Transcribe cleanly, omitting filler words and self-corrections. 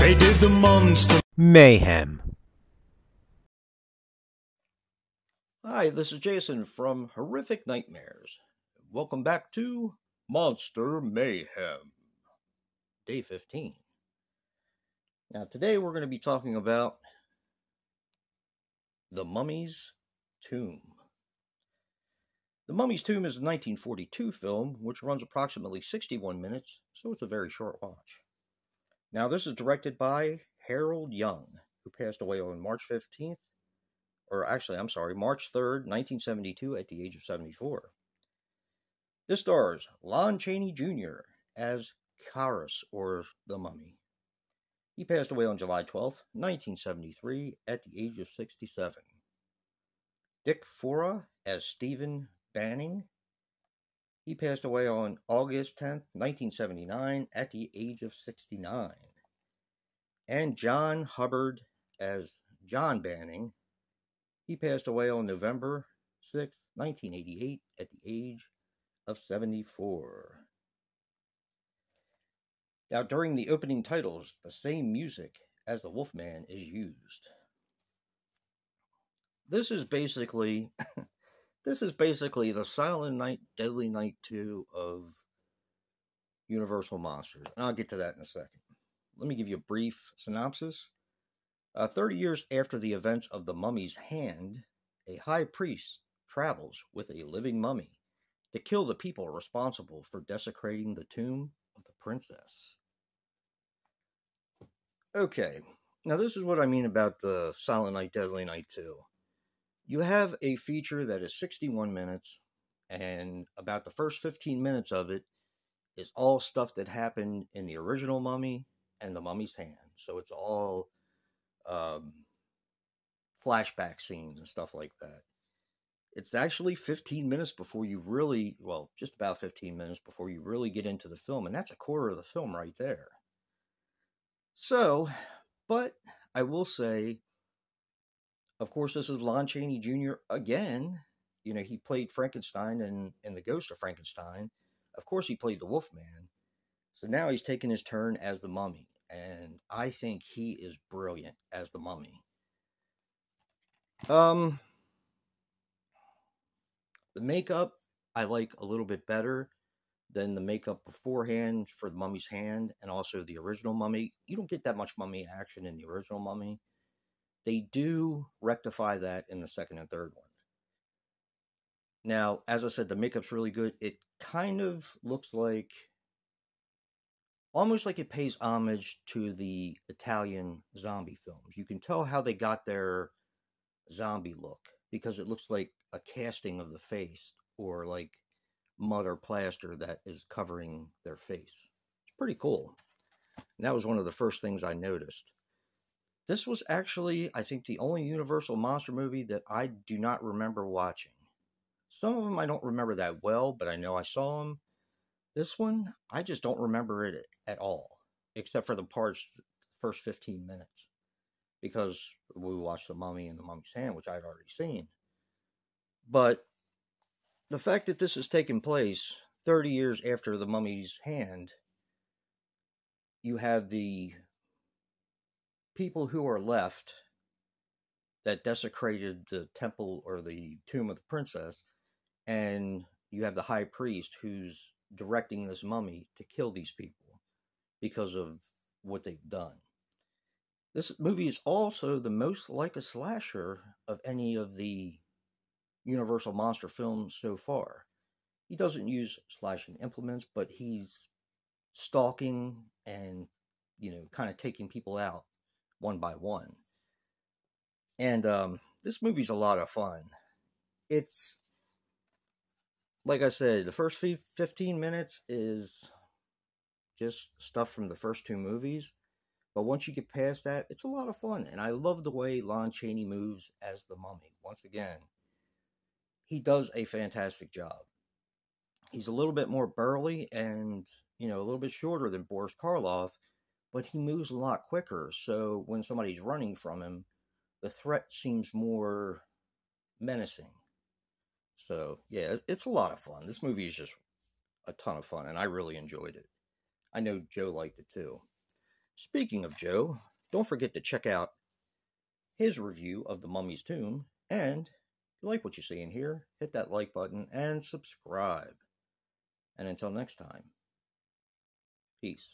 They did the monster. Mayhem. Hi, this is Jason from Horrific Nightmares. Welcome back to Monster Mayhem, Day 15. Now, today we're going to be talking about The Mummy's Tomb. The Mummy's Tomb is a 1942 film, which runs approximately 61 minutes, so it's a very short watch. Now, this is directed by Harold Young, who passed away on March 15th, March 3rd, 1972, at the age of 74. This stars Lon Chaney Jr. as Karis, or the Mummy. He passed away on July 12th, 1973, at the age of 67. Dick Fora as Stephen Banning. He passed away on August 10th, 1979, at the age of 69. And John Hubbard as John Banning. He passed away on November 6th, 1988, at the age of 74. Now, during the opening titles, the same music as the Wolfman is used. This is basically the Silent Night, Deadly Night 2 of Universal Monsters. And I'll get to that in a second. Let me give you a brief synopsis. 30 years after the events of The Mummy's Hand, a high priest travels with a living mummy to kill the people responsible for desecrating the tomb of the princess. Okay, now this is what I mean about the Silent Night, Deadly Night 2. You have a feature that is 61 minutes, and about the first 15 minutes of it is all stuff that happened in the original Mummy and The Mummy's Hand. So it's all flashback scenes and stuff like that. It's actually 15 minutes before you really, just about 15 minutes before you really get into the film, and that's a quarter of the film right there. So, but I will say, of course, this is Lon Chaney Jr. again. You know, he played Frankenstein in The Ghost of Frankenstein. Of course, he played the Wolfman. So now he's taking his turn as the Mummy. And I think he is brilliant as the Mummy. The makeup I like a little bit better than the makeup beforehand for the Mummy's Hand and also the original Mummy. You don't get that much Mummy action in the original Mummy. They do rectify that in the second and third one. Now, as I said, the makeup's really good. It kind of looks like, almost like it pays homage to the Italian zombie films. You can tell how they got their zombie look because it looks like a casting of the face or like mud or plaster that is covering their face. It's pretty cool. And that was one of the first things I noticed. This was actually, I think, the only Universal monster movie that I do not remember watching. Some of them I don't remember that well, but I know I saw them. This one, I just don't remember it at all, except for the first 15 minutes, because we watched The Mummy and The Mummy's Hand, which I'd already seen. But the fact that this is taking place 30 years after The Mummy's Hand, you have the people who are left that desecrated the temple or the tomb of the princess, and you have the high priest who's directing this mummy to kill these people because of what they've done. This movie is also the most like a slasher of any of the Universal monster films so far. He doesn't use slashing implements, but he's stalking and, kind of taking people out one by one. And this movie's a lot of fun. It's, like I said, the first 15 minutes is just stuff from the first two movies. But once you get past that, it's a lot of fun. And I love the way Lon Chaney moves as the Mummy. Once again, he does a fantastic job. He's a little bit more burly and, a little bit shorter than Boris Karloff, but he moves a lot quicker. So when somebody's running from him, the threat seems more menacing. So, yeah, it's a lot of fun. This movie is just a ton of fun, and I really enjoyed it. I know Joe liked it too. Speaking of Joe, don't forget to check out his review of The Mummy's Tomb. And if you like what you see in here, hit that like button and subscribe. And until next time, peace.